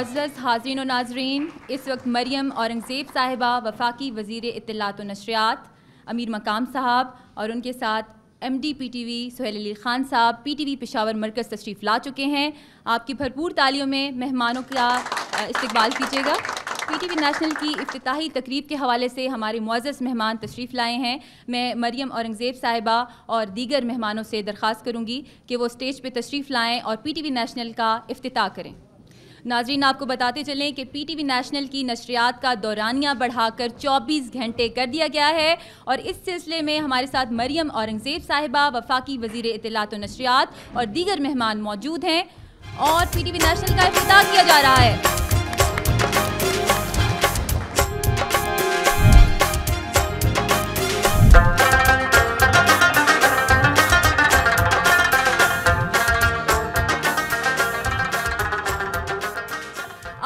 معزز حاضرین و ناظرین، اس وقت مریم اورنگزیب صاحبہ وفاقی وزیر اطلاعات و نشریات امیر مقام صاحب اور ان کے ساتھ M D P T V Sohail Ali Khan sahib P T وی پشاور مرکز تشریف لا چکے ہیں۔ آپ کی بھرپور تالیوں میں مہمانوں کا استقبال کیجیے گا۔ پی ٹی وی نیشنل کی افتتاحی تقریب کے حوالے سے ہمارے معزز مہمان تشریف لائے ہیں۔ میں مریم اورنگزیب صاحبہ اور دیگر مہمانوں سے درخواست کروں گی کہ وہ اسٹیج پہ تشریف لائیں اور پی ٹی وی نیشنل کا افتتاح کریں۔ ناظرین، آپ کو بتاتے چلیں کہ پی ٹی وی نیشنل کی نشریات کا دورانیہ بڑھا کر 24 گھنٹے کر دیا گیا ہے، اور اس سلسلے میں ہمارے ساتھ مریم اورنگزیب صاحبہ وفاقی وزیر اطلاعات و نشریات اور دیگر مہمان موجود ہیں، اور پی ٹی وی نیشنل کا افتتاح کیا جا رہا ہے۔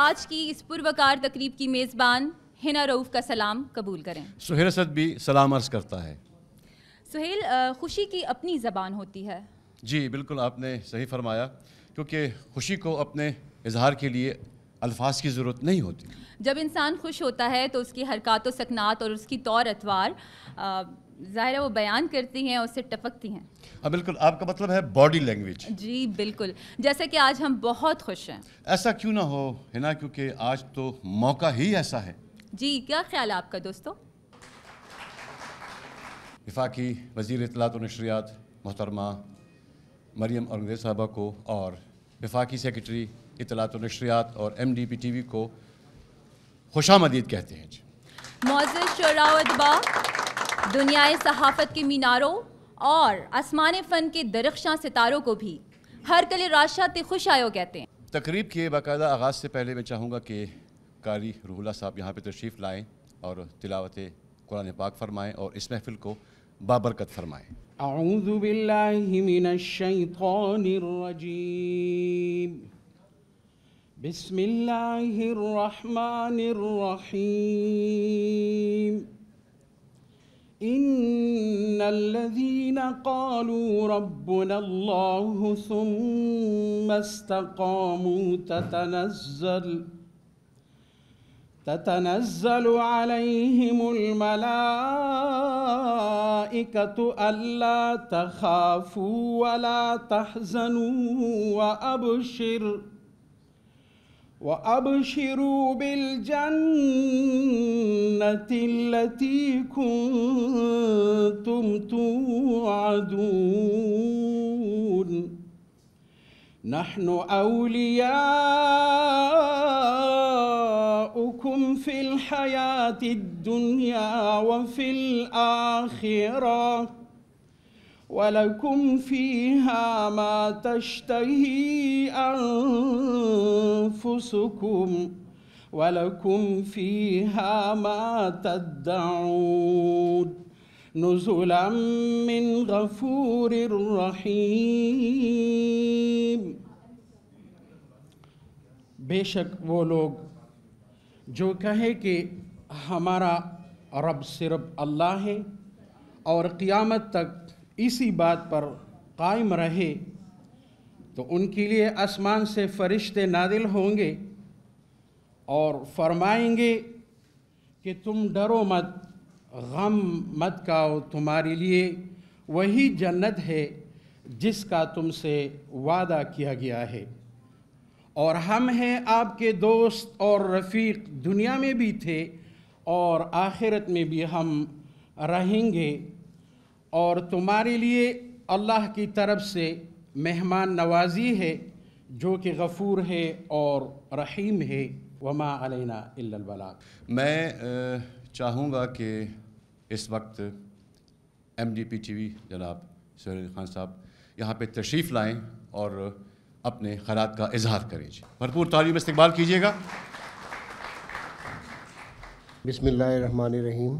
آج کی اس پروقار تقریب کی میزبان ہنا رؤف کا سلام قبول کریں۔ سہیل اسد بھی سلام عرض کرتا ہے۔ سہیل، خوشی کی اپنی زبان ہوتی ہے۔ جی بالکل، آپ نے صحیح فرمایا، کیونکہ خوشی کو اپنے اظہار کے لیے الفاظ کی ضرورت نہیں ہوتی۔ جب انسان خوش ہوتا ہے تو اس کی حرکات و سکنات اور اس کی طور اتوار ظاہر ہے وہ بیان کرتی ہیں اور اس سے ٹپکتی ہیں۔ بالکل، آپ کا مطلب ہے باڈی لینگویج۔ جی بالکل، جیسے کہ آج ہم بہت خوش ہیں۔ ایسا کیوں نہ ہو ہنا، کیونکہ آج تو موقع ہی ایسا ہے۔ جی، کیا خیال ہے آپ کا دوستو؟ وفاقی وزیر اطلاعات و نشریات محترمہ مریم اورنگزیب صاحبہ کو اور وفاقی سیکرٹری اطلاعات و نشریات اور M D P T V کو خوش آمدید کہتے ہیں۔ معزز شعراء و ادباء، دنیائے صحافت کے میناروں اور آسمان فن کے درخشاں ستاروں کو بھی ہر کل راشد خوش آیو کہتے ہیں۔ تقریب کے باقاعدہ آغاز سے پہلے میں چاہوں گا کہ قاری روح اللہ صاحب یہاں پہ تشریف لائیں اور تلاوت قرآن پاک فرمائیں اور اس محفل کو بابرکت فرمائیں۔ اعوذ باللہ من الشیطان الرجیم، بسم اللہ الرحمن الرحیم، ان الذین قالوا ربنا اللہ ثم استقاموا تتنزل عليهم الملائكة ألا تخافوا ولا تحزنوا وأبشروا بالجنة التي كنتم توعدون نحن أولياؤكم في الحياة الدنيا وفي الآخرة ولكم فيها ما تشتهي أنفسكم ولكم فيها ما تدعون نزلا من غفور رحیم۔ بے شک وہ لوگ جو کہے کہ ہمارا رب صرف اللہ ہے اور قیامت تک اسی بات پر قائم رہے، تو ان کے لیے آسمان سے فرشتے نازل ہوں گے اور فرمائیں گے کہ تم ڈرو مت، غم مت کھاؤ، تمہارے لیے وہی جنت ہے جس کا تم سے وعدہ کیا گیا ہے، اور ہم ہیں آپ کے دوست اور رفیق، دنیا میں بھی تھے اور آخرت میں بھی ہم رہیں گے، اور تمہارے لیے اللہ کی طرف سے مہمان نوازی ہے جو کہ غفور ہے اور رحیم ہے۔ وما علینا الا البلاغ۔ میں چاہوں گا کہ اس وقت M D P T V جناب سہیل علی خان صاحب یہاں پہ تشریف لائیں اور اپنے خیالات کا اظہار کریں۔ بھرپور تعلیم میں استقبال کیجیے گا۔ بسم اللہ الرحمن الرحیم۔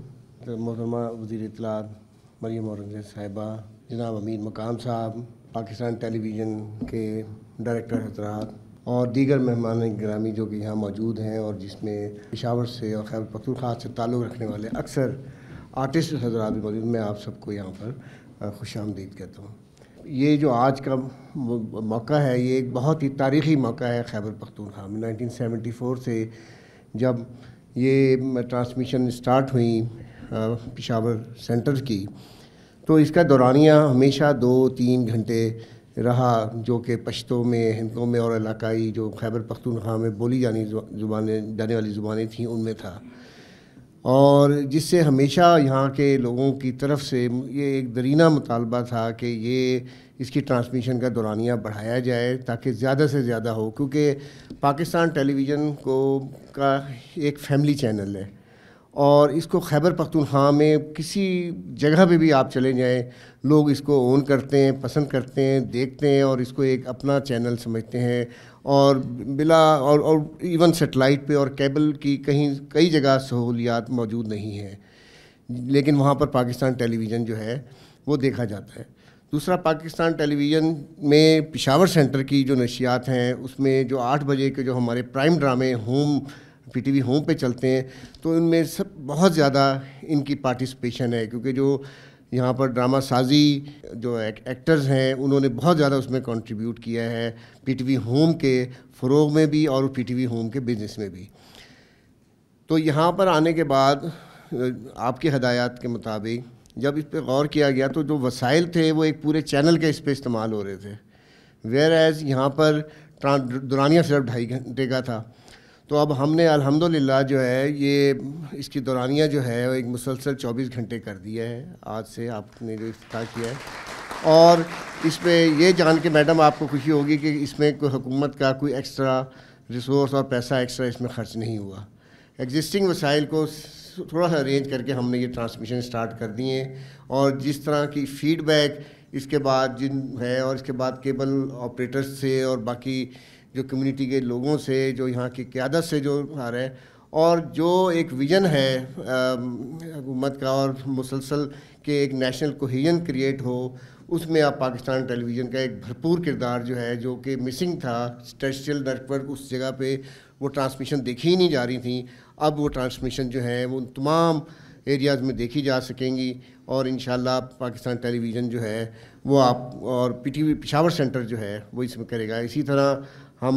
محترمہ وزیر اطلاعات مریم اورنگزیب صاحبہ، جناب امیر مقام صاحب، پاکستان ٹیلی ویژن کے ڈائریکٹر حضرات اور دیگر مہمان گرامی جو کہ یہاں موجود ہیں، اور جس میں پشاور سے اور خیبر پختونخوا سے تعلق رکھنے والے اکثر آرٹسٹ حضرات بھی موجود، میں آپ سب کو یہاں پر خوش آمدید کہتا ہوں۔ یہ جو آج کا موقع ہے یہ ایک بہت ہی تاریخی موقع ہے خیبر پختونخوا میں۔ 1974 سے جب یہ ٹرانسمیشن سٹارٹ ہوئی پشاور سینٹر کی، تو اس کا دورانیہ ہمیشہ 2-3 گھنٹے رہا، جو کہ پشتو میں، ہندکوں میں اور علاقائی جو خیبر پختونخوا میں بولی جانے والی زبانیں تھیں ان میں تھا، اور جس سے ہمیشہ یہاں کے لوگوں کی طرف سے یہ ایک درینہ مطالبہ تھا کہ یہ اس کی ٹرانسمیشن کا دورانیہ بڑھایا جائے تاکہ زیادہ سے زیادہ ہو، کیونکہ پاکستان ٹیلی ویژن کا ایک فیملی چینل ہے، اور اس کو خیبر پختونخوا میں کسی جگہ پہ بھی آپ چلے جائیں، لوگ اس کو اون کرتے ہیں، پسند کرتے ہیں، دیکھتے ہیں، اور اس کو ایک اپنا چینل سمجھتے ہیں، اور اور ایون سیٹلائٹ پہ اور کیبل کی کئی جگہ سہولیات موجود نہیں ہیں، لیکن وہاں پر پاکستان ٹیلی ویژن جو ہے وہ دیکھا جاتا ہے۔ دوسرا، پاکستان ٹیلی ویژن میں پشاور سینٹر کی جو نشریات ہیں اس میں جو 8 بجے کے جو ہمارے پرائم ڈرامے پی ٹی وی ہوم پہ چلتے ہیں، تو ان میں بہت زیادہ ان کی پارٹیسپیشن ہے، کیونکہ جو یہاں پر ڈرامہ سازی جو ایکٹرز ہیں انہوں نے بہت زیادہ اس میں کنٹریبیوٹ کیا ہے، پی ٹی وی ہوم کے فروغ میں بھی اور پی ٹی وی ہوم کے بزنس میں بھی۔ تو یہاں پر آنے کے بعد آپ کی ہدایات کے مطابق جب اس پہ غور کیا گیا تو جو وسائل تھے وہ ایک پورے چینل کے اس پہ استعمال ہو رہے تھے، ویئر ایز یہاں پر دورانیہ صرف 2.5 گھنٹے کا تھا۔ تو اب ہم نے الحمدللہ جو ہے یہ اس کی دورانیہ جو ہے وہ ایک مسلسل 24 گھنٹے کر دیا ہے، آج سے آپ نے جو افتتاح کیا ہے۔ اور اس پہ یہ جان کے میڈم آپ کو خوشی ہوگی کہ اس میں کوئی حکومت کا کوئی ایکسٹرا ریسورس اور پیسہ ایکسٹرا اس میں خرچ نہیں ہوا، ایگزسٹنگ وسائل کو تھوڑا سا ارینج کر کے ہم نے یہ ٹرانسمیشن سٹارٹ کر دی ہیں، اور جس طرح کی فیڈ بیک اس کے بعد جن ہے، اور اس کے بعد کیبل آپریٹرز سے اور باقی جو کمیونٹی کے لوگوں سے جو یہاں کی قیادت سے جو آ رہا ہے، اور جو ایک ویژن ہے حکومت کا اور مسلسل کہ ایک نیشنل کوہیژن کریٹ ہو، اس میں آپ پاکستان ٹیلی ویژن کا ایک بھرپور کردار جو ہے جو کہ مسنگ تھا ٹیرسٹریل نیٹ ورک، اس جگہ پہ وہ ٹرانسمیشن دیکھی ہی نہیں جا رہی تھیں، اب وہ ٹرانسمیشن جو ہے وہ تمام ایریاز میں دیکھی جا سکیں گی، اور انشاءاللہ پاکستان ٹیلی ویژن جو ہے وہ آپ اور پی ٹی وی پشاور سینٹر جو ہے وہ اس میں کرے گا۔ اسی طرح ہم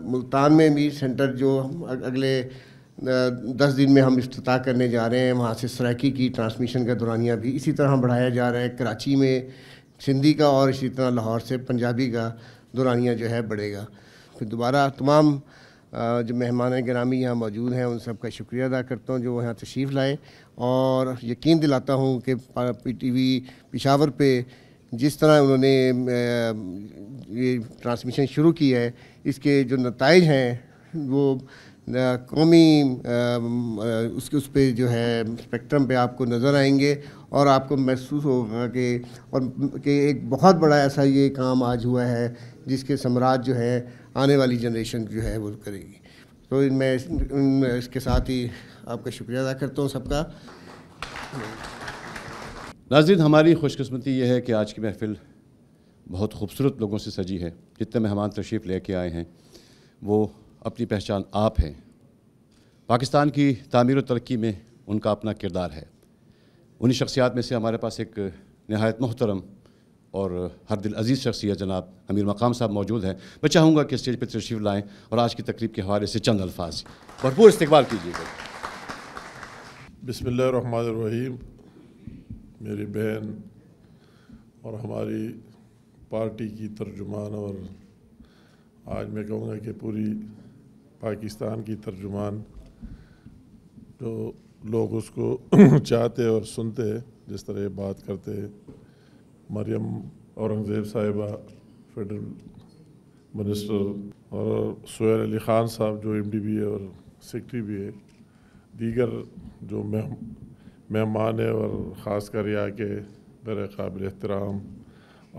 ملتان میں بھی سینٹر جو اگلے 10 دن میں ہم افتتاح کرنے جا رہے ہیں، وہاں سے سرائکی کی ٹرانسمیشن کا دورانیہ بھی اسی طرح بڑھایا جا رہا ہے، کراچی میں سندھی کا اور اسی طرح لاہور سے پنجابی کا دورانیہ جو ہے بڑھے گا۔ پھر دوبارہ تمام جو مہمان گرامی یہاں موجود ہیں ان سب کا شکریہ ادا کرتا ہوں جو یہاں تشریف لائے، اور یقین دلاتا ہوں کہ پی ٹی وی پشاور پہ جس طرح انہوں نے یہ ٹرانسمیشن شروع کی ہے، اس کے جو نتائج ہیں وہ قومی اس پہ جو ہے اسپیکٹرم پہ آپ کو نظر آئیں گے، اور آپ کو محسوس ہوگا کہ ایک بہت بڑا ایسا یہ کام آج ہوا ہے جس کے ثمرات جو ہے آنے والی جنریشن جو ہے وہ کرے گی۔ تو میں اس کے ساتھ ہی آپ کا شکریہ ادا کرتا ہوں سب کا۔ ناظرین، ہماری خوش قسمتی یہ ہے کہ آج کی محفل بہت خوبصورت لوگوں سے سجی ہے، جتنے مہمان تشریف لے کے آئے ہیں وہ اپنی پہچان آپ ہیں، پاکستان کی تعمیر و ترقی میں ان کا اپنا کردار ہے۔ انہی شخصیات میں سے ہمارے پاس ایک نہایت محترم اور ہر دل عزیز شخصیت جناب امیر مقام صاحب موجود ہیں۔ میں چاہوں گا کہ اسٹیج پہ تشریف لائیں اور آج کی تقریب کے حوالے سے چند الفاظ بھرپور استقبال کیجیے گا۔ بسم اللہ الرحمن الرحیم۔ میری بہن اور ہماری پارٹی کی ترجمان، اور آج میں کہوں گا کہ پوری پاکستان کی ترجمان، جو لوگ اس کو چاہتے اور سنتے جس طرح بات کرتے، مریم اورنگزیب صاحبہ فیڈرل منسٹر، اور سہیل علی خان صاحب جو ایم ڈی بھی ہے اور سیکرٹری بھی ہے، دیگر جو مہمان ہیں، اور خاص کر یہاں کے میرے قابل احترام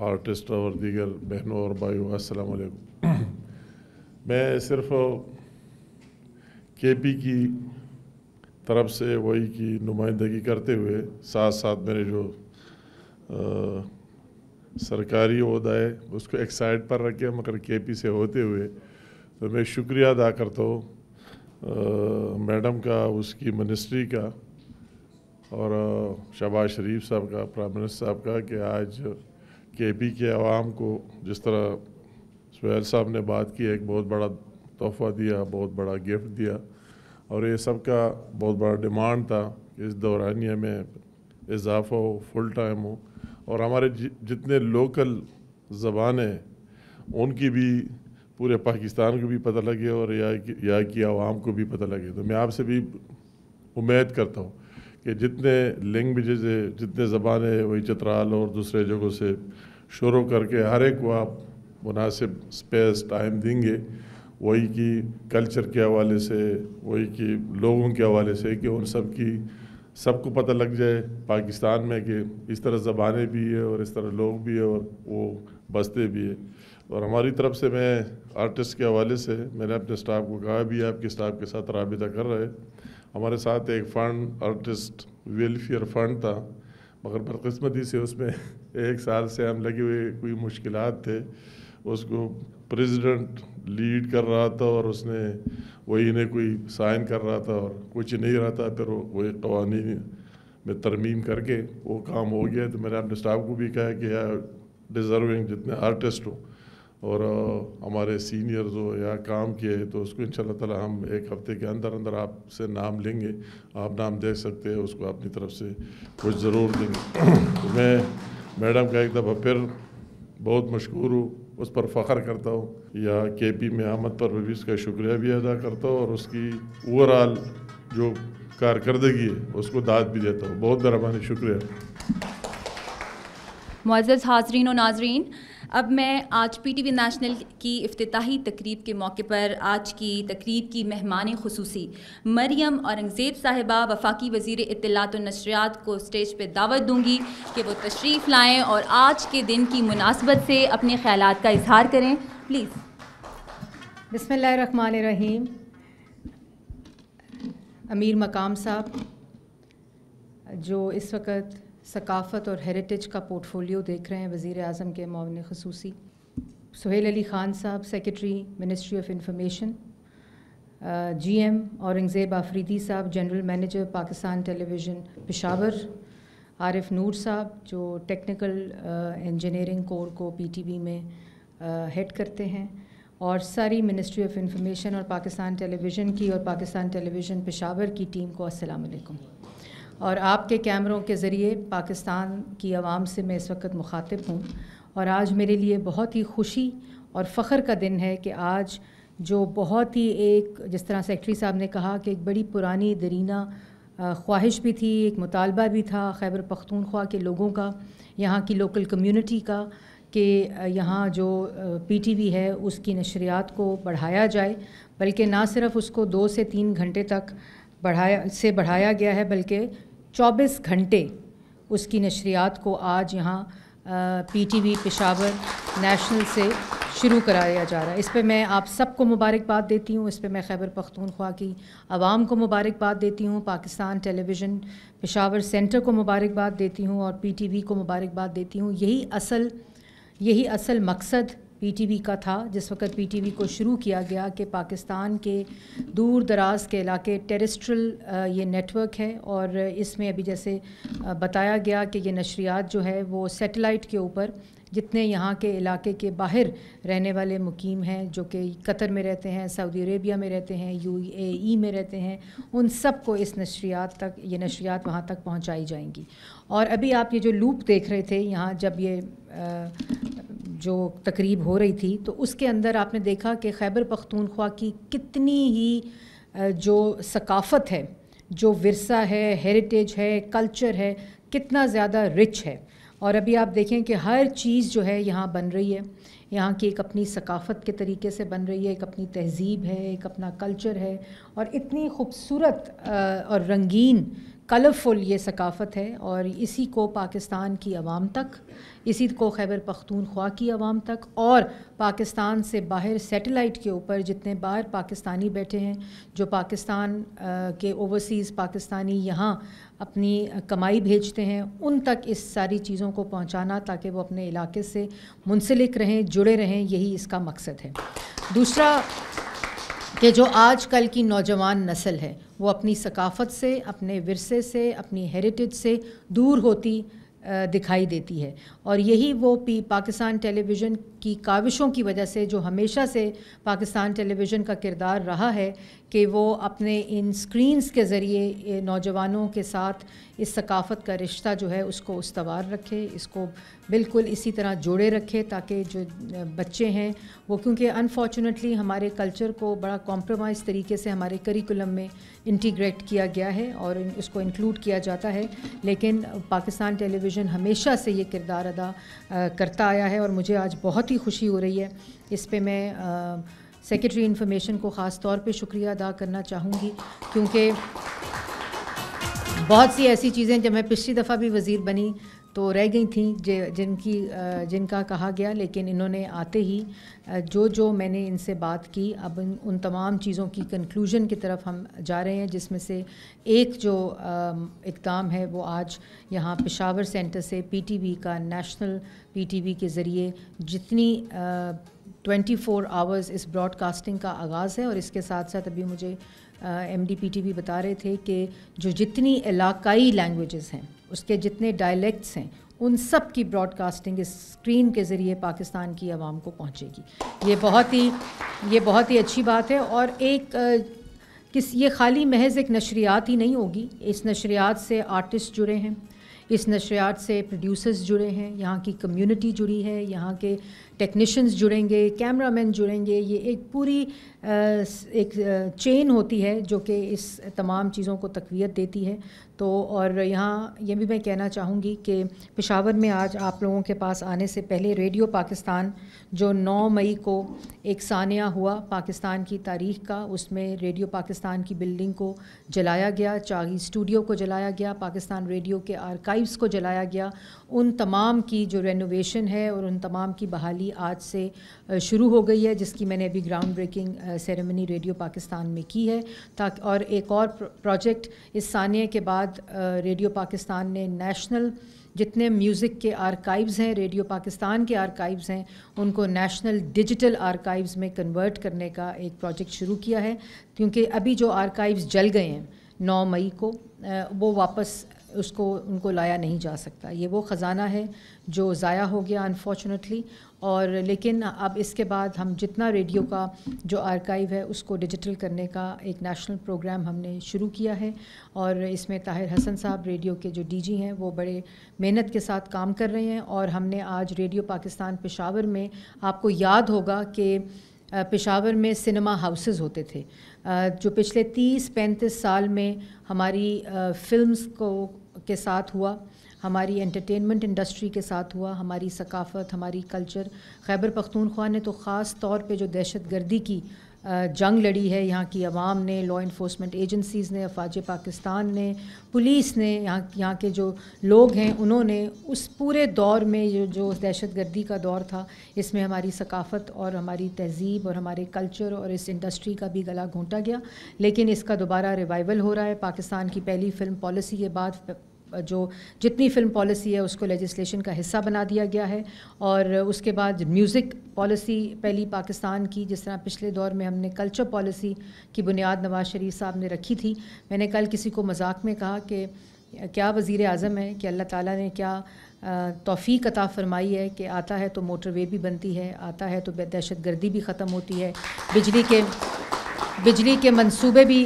آرٹسٹ اور دیگر بہنوں اور بھائیوں، السلام علیکم۔ میں صرف کے پی کی طرف سے وہی کی نمائندگی کرتے ہوئے ساتھ ساتھ میرے جو سرکاری عہدہ ہے اس کو ایک سائڈ پر رکھے، مگر کے پی سے ہوتے ہوئے تو میں شکریہ ادا کرتا ہوں میڈم کا، اس کی منسٹری کا، اور شہباز شریف صاحب کا، پرائم منسٹر صاحب کا، کہ آج کے پی کے عوام کو جس طرح سہیل صاحب نے بات کی، ایک بہت بڑا تحفہ دیا، بہت بڑا گفٹ دیا، اور یہ سب کا بہت بڑا ڈیمانڈ تھا کہ اس دورانیہ میں اضافہ ہو، فل ٹائم ہو، اور ہمارے جتنے لوکل زبانیں ان کی بھی پورے پاکستان کو بھی پتہ لگے اور یہاں کی عوام کو بھی پتہ لگے. تو میں آپ سے بھی امید کرتا ہوں کہ جتنے لینگویجز ہے، جتنے زبانیں، وہی چترال اور دوسرے جگہوں سے شروع کر کے ہر ایک کو آپ مناسب اسپیس ٹائم دیں گے، وہی کی کلچر کے حوالے سے، وہی کی لوگوں کے حوالے سے، کہ ان سب کو پتہ لگ جائے پاکستان میں کہ اس طرح زبانیں بھی ہے اور اس طرح لوگ بھی ہے اور وہ بستے بھی ہے. اور ہماری طرف سے میں آرٹسٹ کے حوالے سے میں نے اپنے سٹاف کو کہا بھی، آپ کے سٹاف کے ساتھ رابطہ کر رہے. ہمارے ساتھ ایک فنڈ آرٹسٹ ویلفیئر فنڈ تھا، مگر بدقسمتی سے اس میں 1 سال سے ہم لگے ہوئے کوئی مشکلات تھے. اس کو پریزیڈنٹ لیڈ کر رہا تھا اور اس نے وہی نے کوئی سائن کر رہا تھا اور کچھ نہیں رہا تھا. پھر وہ قوانین میں ترمیم کر کے وہ کام ہو گیا. تو میں نے اپنے سٹاف کو بھی کہا کہ یا ڈیزرونگ جتنے آرٹسٹ ہوں اور ہمارے سینئرز ہو یا کام کیے تو اس کو انشاءاللہ تعالی ہم 1 ہفتے کے اندر آپ سے نام لیں گے. آپ نام دے سکتے ہیں، اس کو اپنی طرف سے کچھ ضرور دیں گے. تو میں میڈم کا ایک دفعہ پھر بہت مشکور ہوں، اس پر فخر کرتا ہوں، یا کے پی میں آمد پر بھی اس کا شکریہ بھی ادا کرتا ہوں، اور اس کی اوورآل جو کارکردگی ہے اس کو داد بھی دیتا ہوں. بہت مہربانی، شکریہ. معزز حاضرین و ناظرین، اب میں آج پی ٹی وی نیشنل کی افتتاحی تقریب کے موقع پر آج کی تقریب کی مہمان خصوصی مریم اورنگزیب صاحبہ وفاقی وزیر اطلاعات و نشریات کو اسٹیج پہ دعوت دوں گی کہ وہ تشریف لائیں اور آج کے دن کی مناسبت سے اپنے خیالات کا اظہار کریں. پلیز. بسم اللہ الرحمن الرحیم. امیر مقام صاحب جو اس وقت ثقافت اور ہیریٹیج کا پورٹ فولیو دیکھ رہے ہیں، وزیر اعظم کے معاون خصوصی سہیل علی خان صاحب، secretary ministry of information, G M Aurangzeb Afridi صاحب، general manager Pakistan television Peshawar, Arif Noor صاحب جو ٹیکنیکل انجینئرنگ کور کو پی ٹی وی میں ہیڈ کرتے ہیں، اور ساری منسٹری آف انفارمیشن اور پاکستان ٹیلی ویژن کی اور پاکستان ٹیلی ویژن پشاور کی ٹیم کو السلام علیکم. اور آپ کے کیمروں کے ذریعے پاکستان کی عوام سے میں اس وقت مخاطب ہوں، اور آج میرے لیے بہت ہی خوشی اور فخر کا دن ہے کہ آج جو بہت ہی ایک، جس طرح سیکرٹری صاحب نے کہا کہ ایک بڑی پرانی درینہ خواہش بھی تھی، ایک مطالبہ بھی تھا خیبر پختونخوا کے لوگوں کا، یہاں کی لوکل کمیونٹی کا، کہ یہاں جو پی ٹی وی ہے اس کی نشریات کو بڑھایا جائے، بلکہ نہ صرف اس کو 2 سے 3 گھنٹے تک بڑھایا گیا ہے، بلکہ 24 گھنٹے اس کی نشریات کو آج یہاں پی ٹی وی پشاور نیشنل سے شروع کرایا جا رہا ہے. اس پہ میں آپ سب کو مبارکباد دیتی ہوں، اس پہ میں خیبر پختونخوا کی عوام کو مبارکباد دیتی ہوں، Pakistan television Peshawar centre کو مبارکباد دیتی ہوں، اور پی ٹی وی کو مبارکباد دیتی ہوں. یہی اصل مقصد پی ٹی وی کا تھا جس وقت پی ٹی وی کو شروع کیا گیا، کہ پاکستان کے دور دراز کے علاقے ٹیریسٹرل یہ نیٹ ورک ہے، اور اس میں ابھی جیسے بتایا گیا کہ یہ نشریات جو ہے وہ سیٹلائٹ کے اوپر جتنے یہاں کے علاقے کے باہر رہنے والے مقیم ہیں، جو کہ قطر میں رہتے ہیں، سعودی عربیہ میں رہتے ہیں، UAE میں رہتے ہیں، ان سب کو اس یہ نشریات وہاں تک پہنچائی جائیں گی. اور ابھی آپ یہ جو لوپ دیکھ رہے تھے یہاں جب یہ جو تقریب ہو رہی تھی، تو اس کے اندر آپ نے دیکھا کہ خیبر پختونخوا کی کتنی ہی جو ثقافت ہے، جو ورثہ ہے، ہیریٹیج ہے، کلچر ہے، کتنا زیادہ رچ ہے. اور ابھی آپ دیکھیں کہ ہر چیز جو ہے یہاں بن رہی ہے، یہاں کی ایک اپنی ثقافت کے طریقے سے بن رہی ہے، ایک اپنی تہذیب ہے، ایک اپنا کلچر ہے، اور اتنی خوبصورت اور رنگین کلرفل یہ ثقافت ہے. اور اسی کو پاکستان کی عوام تک، اسی کو خیبر پختونخوا کی عوام تک، اور پاکستان سے باہر سیٹلائٹ کے اوپر جتنے باہر پاکستانی بیٹھے ہیں، جو پاکستان کے اوورسیز پاکستانی یہاں اپنی کمائی بھیجتے ہیں، ان تک اس ساری چیزوں کو پہنچانا تاکہ وہ اپنے علاقے سے منسلک رہیں، جڑے رہیں، یہی اس کا مقصد ہے. دوسرا کہ جو آج کل کی نوجوان نسل ہے وہ اپنی ثقافت سے، اپنے ورثے سے، اپنی ہیریٹیج سے دور ہوتی دکھائی دیتی ہے. اور یہی وہ پاکستان ٹیلی ویژن کی کاوشوں کی وجہ سے جو ہمیشہ سے پاکستان ٹیلی ویژن کا کردار رہا ہے کہ وہ اپنے ان سکرینز کے ذریعے نوجوانوں کے ساتھ اس ثقافت کا رشتہ جو ہے اس کو استوار رکھے, اس کو بالکل اسی طرح جوڑے رکھے, تاکہ جو بچے ہیں وہ, کیونکہ انفارچونیٹلی ہمارے کلچر کو بڑا کمپرومائز طریقے سے ہمارے کریکولم میں انٹیگریٹ کیا گیا ہے اور اس کو انکلوڈ کیا جاتا ہے, لیکن پاکستان ٹیلی ویژن ہمیشہ سے یہ کردار ادا کرتا آیا ہے. اور مجھے آج بہت ہی خوشی ہو رہی ہے, اس پہ میں سیکرٹری انفارمیشن کو خاص طور پہ شکریہ ادا کرنا چاہوں گی, کیونکہ بہت سی ایسی چیزیں جب میں پچھلی دفعہ بھی وزیر بنی تو رہ گئی تھیں جن کا کہا گیا, لیکن انہوں نے آتے ہی جو میں نے ان سے بات کی, اب ان تمام چیزوں کی کنکلوژن کی طرف ہم جا رہے ہیں, جس میں سے ایک جو اقدام ہے وہ آج یہاں پشاور سینٹر سے پی ٹی وی کا, نیشنل پی ٹی وی کے ذریعے جتنی 24 آورز اس براڈ کاسٹنگ کا آغاز ہے. اور اس کے ساتھ ساتھ ابھی مجھے M D P T V بتا رہے تھے کہ جو جتنی علاقائی لینگویجز ہیں, اس کے جتنے ڈائلیکٹس ہیں, ان سب کی براڈ کاسٹنگ اس اسکرین کے ذریعے پاکستان کی عوام کو پہنچے گی. یہ بہت ہی اچھی بات ہے. اور یہ خالی محض ایک نشریات ہی نہیں ہوگی, اس نشریات سے آرٹسٹ جڑے ہیں, اس نشریات سے پروڈیوسرز جڑے ہیں, یہاں کی کمیونٹی جڑی ہے, یہاں کے ٹیکنیشینز جڑیں گے, کیمرہ مین جڑیں گے. یہ ایک پوری ایک چین ہوتی ہے جو کہ اس تمام چیزوں کو تقویت دیتی ہے. تو اور یہاں یہ بھی میں کہنا چاہوں گی کہ پشاور میں آج آپ لوگوں کے پاس آنے سے پہلے ریڈیو پاکستان جو 9 مئی کو ایک سانحہ ہوا پاکستان کی تاریخ کا, اس میں ریڈیو پاکستان کی بلڈنگ کو جلایا گیا, چاغی اسٹوڈیو کو جلایا گیا, پاکستان ریڈیو کے آرکائیوز کو جلایا گیا. ان تمام کی جو رینوویشن ہے اور ان تمام کی بحالی آج سے شروع ہو گئی ہے, جس کی میں نے ابھی ground breaking ceremony radio Pakistan میں کی ہے. اور ایک اور پروجیکٹ اس سانحے کے بعد ریڈیو پاکستان نے نیشنل جتنے میوزک کے آرکائیوز ہیں, ریڈیو پاکستان کے آرکائیوز ہیں, ان کو نیشنل ڈیجیٹل آرکائیوز میں کنورٹ کرنے کا ایک پروجیکٹ شروع کیا ہے. کیونکہ ابھی جو آرکائیوز جل گئے ہیں 9 مئی کو, وہ واپس ان کو لایا نہیں جا سکتا. یہ وہ خزانہ ہے جو ضائع ہو گیا انفارچونیٹلی. اور لیکن اب اس کے بعد ہم جتنا ریڈیو کا جو آرکائیو ہے اس کو ڈیجیٹل کرنے کا ایک نیشنل پروگرام ہم نے شروع کیا ہے. اور اس میں طاہر حسن صاحب ریڈیو کے جو ڈی جی ہیں وہ بڑے محنت کے ساتھ کام کر رہے ہیں. اور ہم نے آج ریڈیو پاکستان پشاور میں, آپ کو یاد ہوگا کہ پشاور میں سنیما ہاؤسز ہوتے تھے, جو پچھلے 30-35 سال میں ہماری فلمز کے ساتھ ہوا, ہماری انٹرٹینمنٹ انڈسٹری کے ساتھ ہوا, ہماری ثقافت, ہماری کلچر. خیبر پختونخوا نے تو خاص طور پہ جو دہشت گردی کی جنگ لڑی ہے, یہاں کی عوام نے, لا انفورسمنٹ ایجنسیز نے, افواج پاکستان نے, پولیس نے, یہاں کے جو لوگ ہیں انہوں نے اس پورے دور میں جو دہشت گردی کا دور تھا, اس میں ہماری ثقافت اور ہماری تہذیب اور ہمارے کلچر اور اس انڈسٹری کا بھی گلا گھونٹا گیا. لیکن اس کا دوبارہ ریوائول ہو رہا ہے. پاکستان کی پہلی فلم پالیسی کے بعد جو جتنی فلم پالیسی ہے اس کو لیجسلیشن کا حصہ بنا دیا گیا ہے. اور اس کے بعد میوزک پالیسی پہلی پاکستان کی, جس طرح پچھلے دور میں ہم نے کلچر پالیسی کی بنیاد نواز شریف صاحب نے رکھی تھی. میں نے کل کسی کو مذاق میں کہا کہ کیا وزیر اعظم ہے کہ اللہ تعالیٰ نے کیا توفیق عطا فرمائی ہے کہ آتا ہے تو موٹر وے بھی بنتی ہے, آتا ہے تو دہشت گردی بھی ختم ہوتی ہے, بجلی کے منصوبے بھی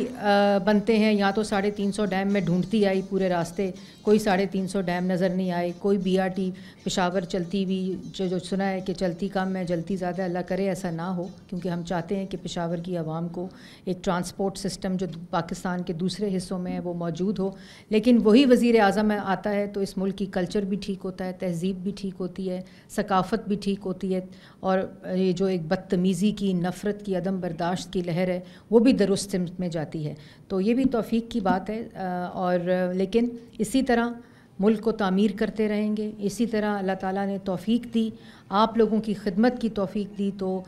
بنتے ہیں. یہاں تو 350 ڈیم میں ڈھونڈتی آئی پورے راستے, کوئی 350 ڈیم نظر نہیں آئے. کوئی بی آر ٹی پشاور چلتی ہوئی جو سنا ہے کہ چلتی کم ہے جلتی زیادہ, اللہ کرے ایسا نہ ہو, کیونکہ ہم چاہتے ہیں کہ پشاور کی عوام کو ایک ٹرانسپورٹ سسٹم جو پاکستان کے دوسرے حصوں میں ہے وہ موجود ہو. لیکن وہی وزیر اعظم آتا ہے تو اس ملک کی کلچر بھی ٹھیک ہوتا ہے, تہذیب بھی ٹھیک ہوتی ہے, ثقافت بھی ٹھیک ہوتی ہے, اور یہ جو ایک بدتمیزی کی, نفرت کی, عدم برداشت کی لہر ہے وہ بھی درست سمت میں جاتی ہے. تو یہ بھی توفیق کی بات ہے. اور لیکن اسی طرح ملک کو تعمیر کرتے رہیں گے. اسی طرح اللہ تعالیٰ نے توفیق دی, آپ لوگوں کی خدمت کی توفیق دی. تو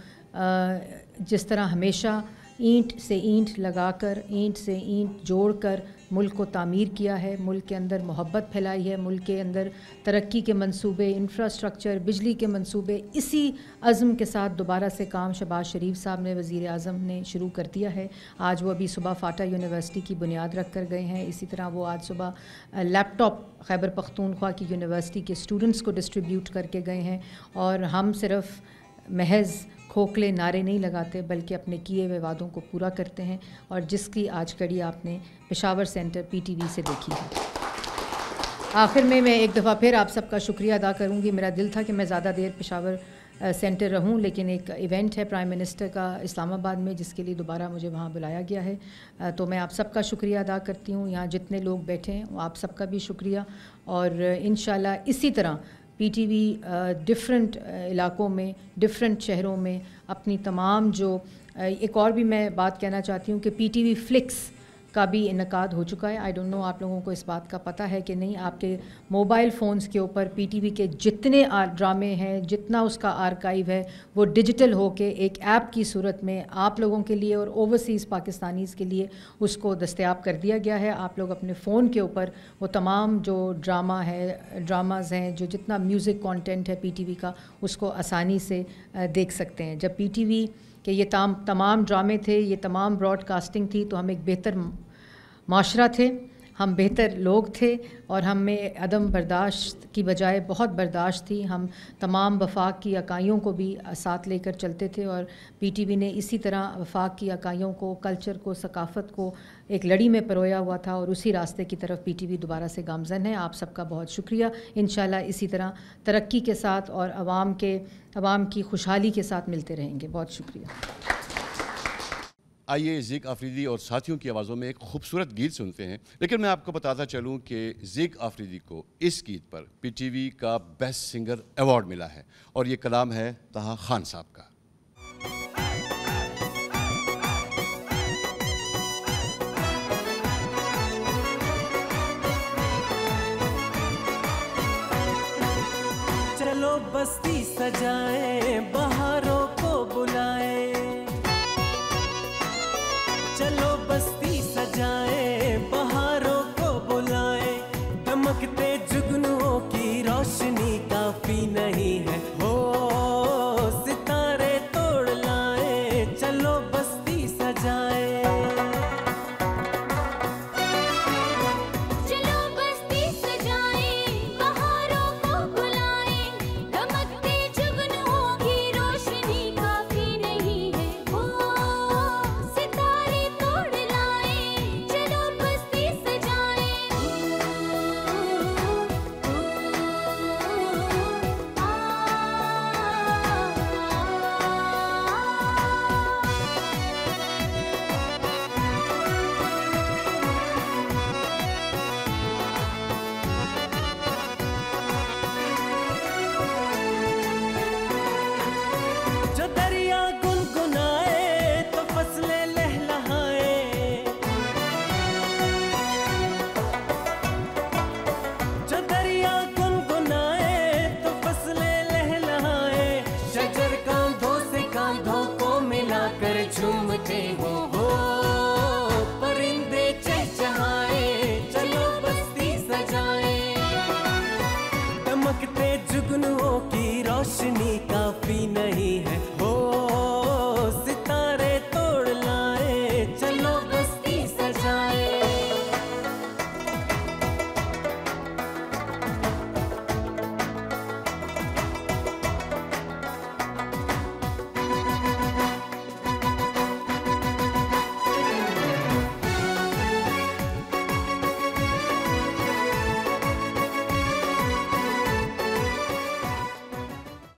جس طرح ہمیشہ اینٹ سے اینٹ لگا کر, اینٹ سے اینٹ جوڑ کر ملک کو تعمیر کیا ہے، ملک کے اندر محبت پھیلائی ہے، ملک کے اندر ترقی کے منصوبے، انفراسٹرکچر، بجلی کے منصوبے، اسی عزم کے ساتھ دوبارہ سے کام شہباز شریف صاحب نے، وزیر اعظم نے شروع کر دیا ہے۔ آج وہ ابھی صبح فاٹا یونیورسٹی کی بنیاد رکھ کر گئے ہیں، اسی طرح وہ آج صبح لیپ ٹاپ خیبر پختونخوا کی یونیورسٹی کے اسٹوڈنٹس کو ڈسٹریبیوٹ کر کے گئے ہیں۔ اور ہم صرف محض کھوکھلے نعرے نہیں لگاتے بلکہ اپنے کیے ہوئے وعدوں کو پورا کرتے ہیں، اور جس کی آج کڑی آپ نے پشاور سینٹر PTV سے دیکھی ہے۔ آخر میں ایک دفعہ پھر آپ سب کا شکریہ ادا کروں گی۔ میرا دل تھا کہ میں زیادہ دیر پشاور سینٹر رہوں، لیکن ایک ایونٹ ہے پرائم منسٹر کا اسلام آباد میں جس کے لیے دوبارہ مجھے وہاں بلایا گیا ہے، تو میں آپ سب کا شکریہ ادا کرتی ہوں۔ یہاں جتنے لوگ بیٹھے ہیں آپ سب کا بھی شکریہ، اور انشاءاللہ اسی طرح PTV ڈفرینٹ علاقوں میں، ڈفرینٹ شہروں میں اپنی تمام جو ایک اور بھی میں بات کہنا چاہتی ہوں کہ PTV فلکس کا بھی انعقاد ہو چکا ہے۔ آئی ڈونٹ نو آپ لوگوں کو اس بات کا پتہ ہے کہ نہیں، آپ کے موبائل فونز کے اوپر PTV کے جتنے ڈرامے ہیں، جتنا اس کا آرکائیو ہے، وہ ڈیجیٹل ہو کے ایک ایپ کی صورت میں آپ لوگوں کے لیے اور اوورسیز پاکستانیز کے لیے اس کو دستیاب کر دیا گیا ہے۔ آپ لوگ اپنے فون کے اوپر وہ تمام جو ڈراماز ہیں، جو جتنا میوزک کانٹینٹ ہے PTV کا، اس کو آسانی سے دیکھ سکتے ہیں۔ جب PTV کہ یہ تمام ڈرامے تھے، یہ تمام براڈ کاسٹنگ تھی، تو ہم ایک بہتر معاشرہ تھے، ہم بہتر لوگ تھے، اور ہم میں عدم برداشت کی بجائے بہت برداشت تھی۔ ہم تمام وفاق کی اکائیوں کو بھی ساتھ لے کر چلتے تھے، اور PTV نے اسی طرح وفاق کی اکائیوں کو، کلچر کو، ثقافت کو ایک لڑی میں پرویا ہوا تھا، اور اسی راستے کی طرف PTV دوبارہ سے گامزن ہے۔ آپ سب کا بہت شکریہ۔ انشاءاللہ اسی طرح ترقی کے ساتھ اور عوام کی خوشحالی کے ساتھ ملتے رہیں گے۔ بہت شکریہ۔ آئیے زیک آفریدی اور ساتھیوں کی آوازوں میں ایک خوبصورت گیت سنتے ہیں، لیکن میں آپ کو بتاتا چلوں کہ زیک آفریدی کو اس گیت پر PTV کا بیسٹ سنگر ایوارڈ ملا ہے، اور یہ کلام ہے طہا خان صاحب کا۔ چلو بستی سجائیں، بہاروں کو بلائیں، چلو بستی سجائیں، بہاروں کو بلائیں، دمکتے جگنوں کی روشنی کافی نہیں ہے، ہو ستارے توڑ لائیں، چلو بستی سجائیں۔ جگنوں کی روشنی کافی نہیں ہے،